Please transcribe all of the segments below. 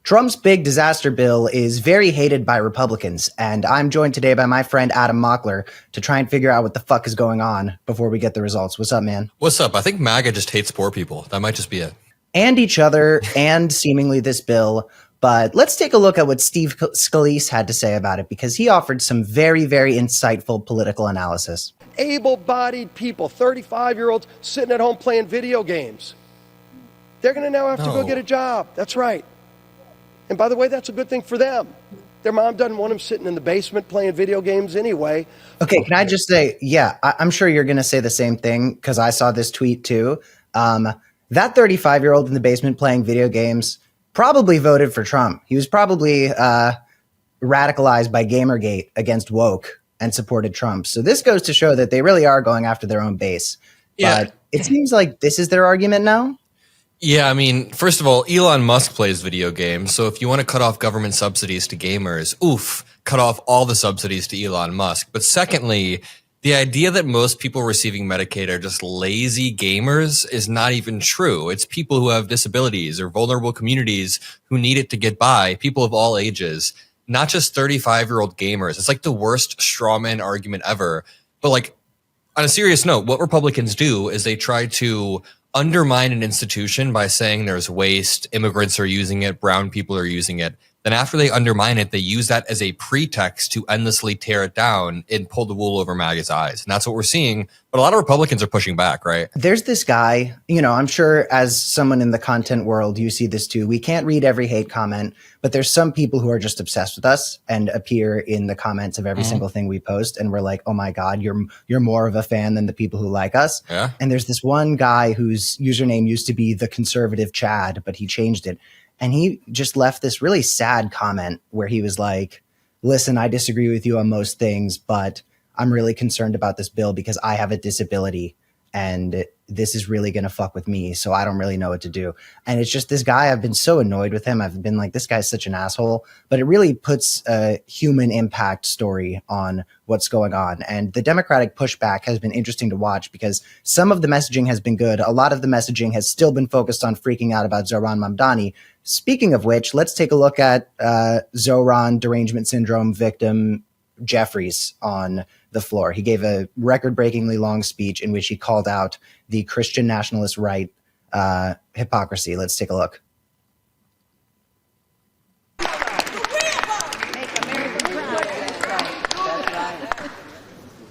Trump's big disaster bill is very hated by Republicans, and I'm joined today by my friend Adam Mockler to try and figure out what the fuck is going on before we get the results. What's up, man? What's up? I think MAGA just hates poor people. That might just be it. And each other, and seemingly this bill. But let's take a look at what Steve Scalise had to say about it, because he offered some very, very insightful political analysis. Able-bodied people, 35-year-olds sitting at home playing video games. They're going to now have to go get a job. That's right. And by the way, that's a good thing for them. Their mom doesn't want them sitting in the basement playing video games anyway. Okay, can I just say, yeah, I'm sure you're going to say the same thing because I saw this tweet too. That 35-year-old in the basement playing video games probably voted for Trump. He was probably radicalized by Gamergate against woke and supported Trump. So this goes to show that they really are going after their own base. Yeah. But it seems like this is their argument now. Yeah, I mean, first of all, Elon Musk plays video games. So if you want to cut off government subsidies to gamers, cut off all the subsidies to Elon Musk. But secondly, the idea that most people receiving Medicaid are just lazy gamers is not even true. It's people who have disabilities or vulnerable communities who need it to get by, people of all ages, not just 35-year-old gamers. It's like the worst strawman argument ever. But like, on a serious note, what Republicans do is they try to undermine an institution by saying there's waste, immigrants are using it, brown people are using it. Then after they undermine it, they use that as a pretext to endlessly tear it down and pull the wool over MAGA's eyes. And that's what we're seeing. But a lot of Republicans are pushing back, right? There's this guy, I'm sure as someone in the content world, you see this too. We can't read every hate comment, but there's some people who are just obsessed with us and appear in the comments of every single thing we post. And we're like, oh my God, you're more of a fan than the people who like us. Yeah. And there's this one guy whose username used to be the conservative Chad, but he changed it. And he just left this really sad comment where he was like, listen, I disagree with you on most things, but I'm really concerned about this bill because I have a disability and this is really going to fuck with me. So I don't really know what to do. And it's just this guy, I've been so annoyed with him. I've been like, this guy's such an asshole, but it really puts a human impact story on what's going on. And the Democratic pushback has been interesting to watch because some of the messaging has been good. A lot of the messaging has still been focused on freaking out about Zohran Mamdani. Speaking of which, let's take a look at Zohran derangement syndrome victim Jeffries on the floor. He gave a record-breakingly long speech in which he called out the Christian nationalist right hypocrisy. Let's take a look.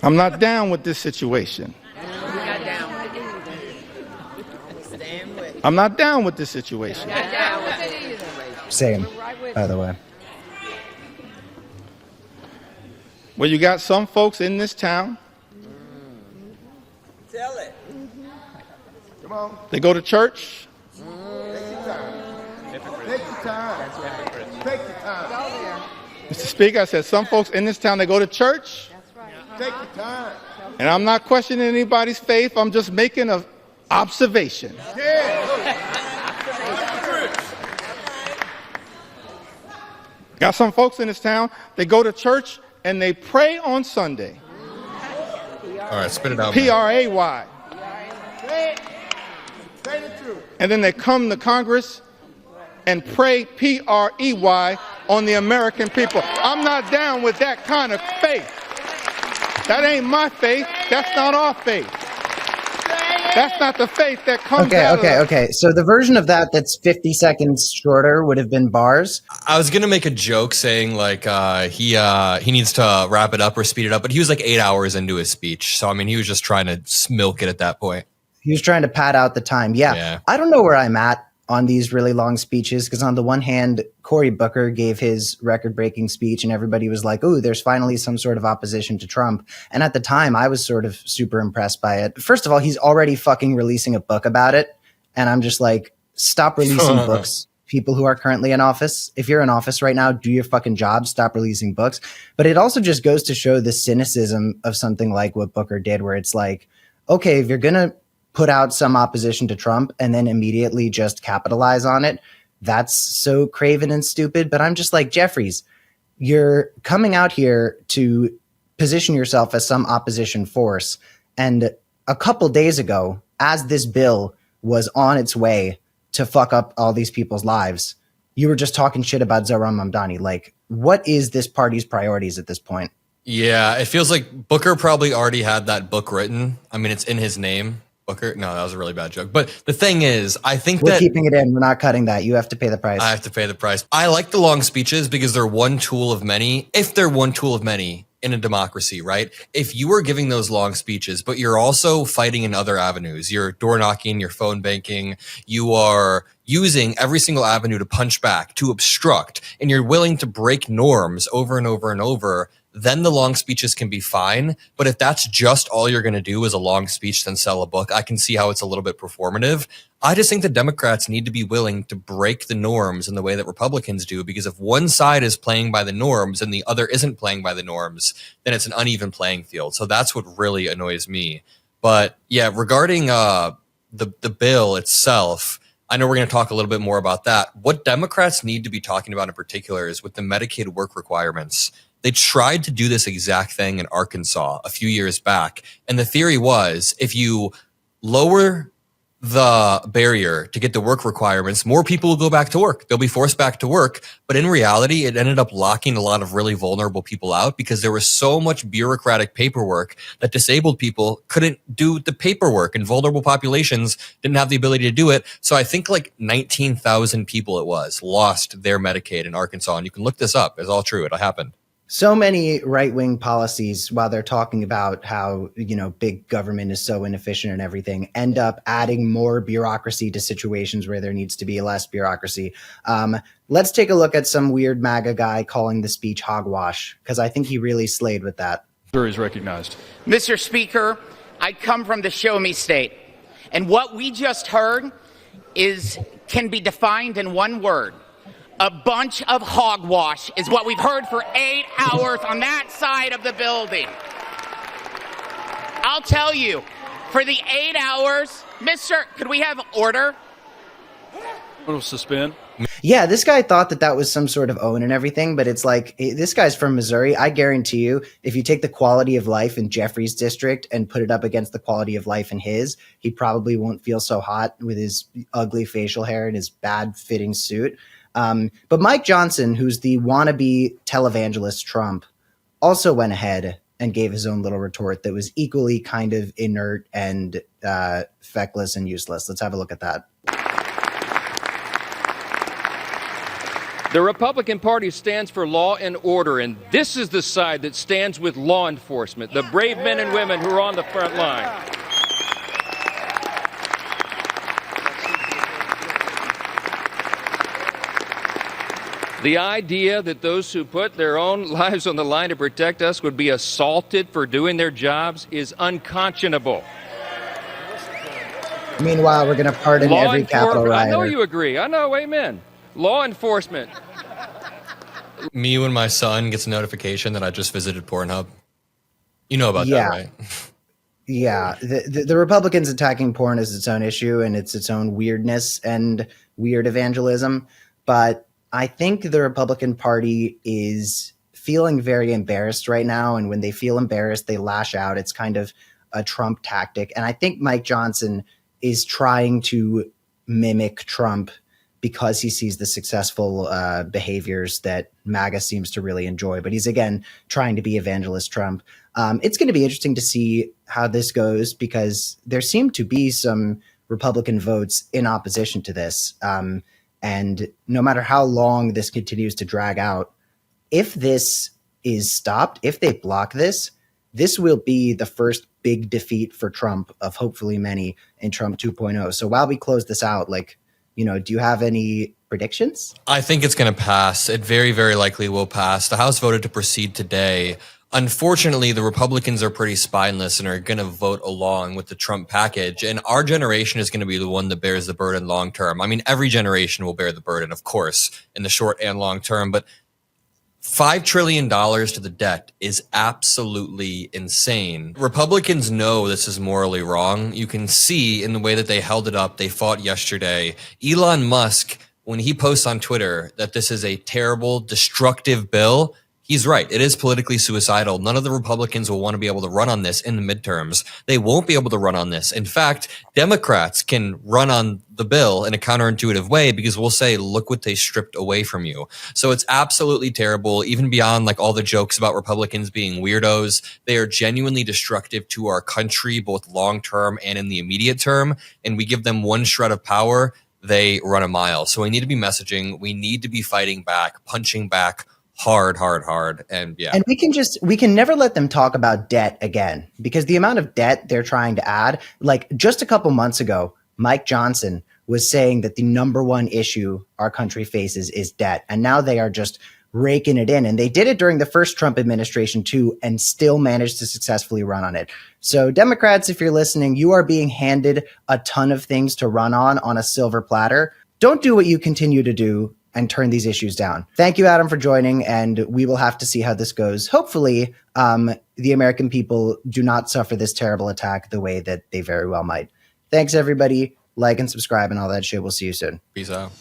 I'm not down with this situation. I'm not down with this situation. Same, by the way. Well, you got some folks in this town. Tell it. Come on. They go to church. Take your time. Take your time. Take your time. Mr. Speaker, I said some folks in this town, they go to church. That's right. Take your time. And I'm not questioning anybody's faith. I'm just making an observation. Got some folks in this town, they go to church and they pray on Sunday. All right, spit it out. P-R-A-Y. And then they come to Congress and pray P-R-E-Y on the American people. I'm not down with that kind of faith. That ain't my faith. That's not our faith. That's not the faith that comes out of Okay. So the version of that that's 50 seconds shorter would have been bars. I was gonna make a joke saying like he needs to wrap it up or speed it up, but he was like 8 hours into his speech, so I mean he was just trying to milk it at that point. He was trying to pad out the time. Yeah. I don't know where I'm at on these really long speeches because on the one hand, Cory Booker gave his record-breaking speech and everybody was like, "Ooh, there's finally some sort of opposition to Trump." And at the time, I was sort of super impressed by it. First of all, he's already fucking releasing a book about it, and I'm just like, stop releasing books. People who are currently in office, if you're in office right now, do your fucking job. Stop releasing books. But it also just goes to show the cynicism of something like what Booker did, where it's like, okay, if you're gonna put out some opposition to Trump and then immediately just capitalize on it, that's so craven and stupid. But I'm just like, Jeffries, you're coming out here to position yourself as some opposition force. And a couple days ago, as this bill was on its way to fuck up all these people's lives, you were just talking shit about Zohran Mamdani. Like, what is this party's priorities at this point? Yeah, it feels like Booker probably already had that book written. I mean, it's in his name. Booker? No, that was a really bad joke. But the thing is, I think we're that keeping it in. We're not cutting that. You have to pay the price. I have to pay the price. I like the long speeches because they're one tool of many, if they're one tool of many in a democracy, right? If you are giving those long speeches, but you're also fighting in other avenues, you're door knocking, you're phone banking, you are using every single avenue to punch back, to obstruct, and you're willing to break norms over and over and over, then the long speeches can be fine. But if that's just all you're going to do is a long speech, then sell a book, I can see how it's a little bit performative. I just think the Democrats need to be willing to break the norms in the way that Republicans do, because if one side is playing by the norms and the other isn't playing by the norms, then it's an uneven playing field. So that's what really annoys me. But yeah, regarding the bill itself, I know we're going to talk a little bit more about that. What Democrats need to be talking about in particular is with the Medicaid work requirements. They tried to do this exact thing in Arkansas a few years back. And the theory was if you lower the barrier to get the work requirements, more people will go back to work. They'll be forced back to work. But in reality, it ended up locking a lot of really vulnerable people out because there was so much bureaucratic paperwork that disabled people couldn't do the paperwork, and vulnerable populations didn't have the ability to do it. So I think like 19,000 people lost their Medicaid in Arkansas. And you can look this up. It's all true. It happened. So many right-wing policies, while they're talking about how, big government is so inefficient and everything, end up adding more bureaucracy to situations where there needs to be less bureaucracy. Let's take a look at some weird MAGA guy calling the speech hogwash, because I think he really slayed with that. Sure is recognized. Mr. Speaker, I come from the show me state, and what we just heard can be defined in one word. A bunch of hogwash is what we've heard for 8 hours on that side of the building. I'll tell you, for the 8 hours, could we have order? We'll suspend. Yeah, this guy thought that was some sort of own and everything, but it's like, this guy's from Missouri. I guarantee you, if you take the quality of life in Jeffrey's district and put it up against the quality of life in his, he probably won't feel so hot with his ugly facial hair and his bad fitting suit. But Mike Johnson, who's the wannabe televangelist Trump, also went ahead and gave his own little retort that was equally kind of inert and feckless and useless. Let's have a look at that. The Republican Party stands for law and order, and this is the side that stands with law enforcement, the brave men and women who are on the front line. The idea that those who put their own lives on the line to protect us would be assaulted for doing their jobs is unconscionable. Meanwhile, we're going to pardon every Capitol rioter. I know you agree. I know. Amen. Law enforcement. Me when my son gets a notification that I just visited Pornhub. You know about that, right? Yeah. The Republicans attacking porn is its own issue, and it's its own weirdness and weird evangelism. But I think the Republican Party is feeling very embarrassed right now. And when they feel embarrassed, they lash out. It's kind of a Trump tactic. And I think Mike Johnson is trying to mimic Trump because he sees the successful behaviors that MAGA seems to really enjoy. But he's, again, trying to be evangelist Trump. It's going to be interesting to see how this goes, because there seem to be some Republican votes in opposition to this. And no matter how long this continues to drag out, if this is stopped, if they block this, this will be the first big defeat for Trump of hopefully many in Trump 2.0. So while we close this out, do you have any predictions? I think it's going to pass. It very, very likely will pass. The House voted to proceed today. Unfortunately, the Republicans are pretty spineless and are going to vote along with the Trump package. And our generation is going to be the one that bears the burden long term. I mean, every generation will bear the burden, of course, in the short and long term. But $5 trillion to the debt is absolutely insane. Republicans know this is morally wrong. You can see in the way that they held it up. They fought yesterday. Elon Musk, when he posts on Twitter that this is a terrible, destructive bill, He's right. It is politically suicidal. None of the Republicans will want to be able to run on this in the midterms. They won't be able to run on this. In fact, Democrats can run on the bill in a counterintuitive way because we'll say, look what they stripped away from you. So it's absolutely terrible, even beyond like all the jokes about Republicans being weirdos. They are genuinely destructive to our country, both long term and in the immediate term. And we give them one shred of power, they run a mile. So we need to be messaging. We need to be fighting back, punching back hard. And yeah. And we can never let them talk about debt again, because the amount of debt they're trying to add, like just a couple months ago, Mike Johnson was saying that the number one issue our country faces is debt. And now they are just raking it in. And they did it during the first Trump administration too, and still managed to successfully run on it. So Democrats, if you're listening, you are being handed a ton of things to run on a silver platter. Don't do what you continue to do and turn these issues down. Thank you, Adam, for joining, and we will have to see how this goes. Hopefully, the American people do not suffer this terrible attack the way that they very well might. Thanks, everybody. Like and subscribe and all that shit. We'll see you soon. Peace out.